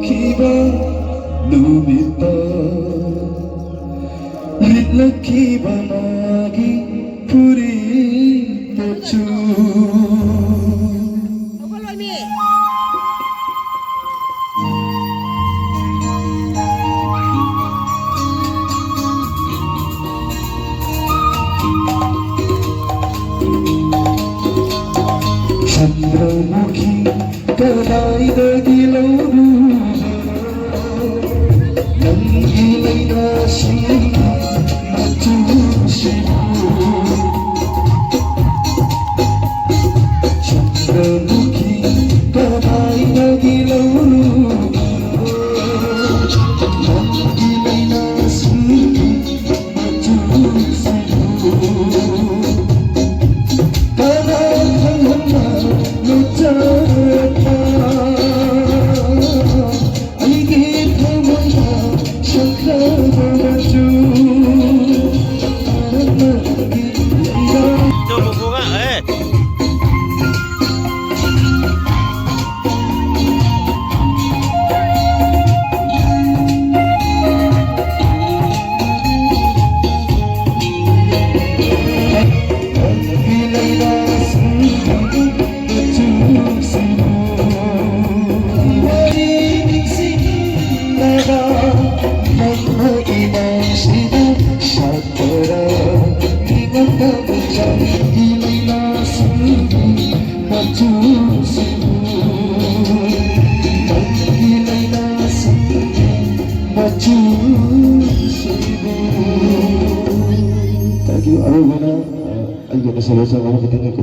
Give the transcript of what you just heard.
Kiba lumita Litla kiba magi puri tachu Chandramukhi kalai dagilauru Nangilay na siya matusiyo Chandramukhi kalay dagilauru Nangilay na siya matusiyo Thank you. Ano ba na? Ay, nasalasa ako nakitingin ko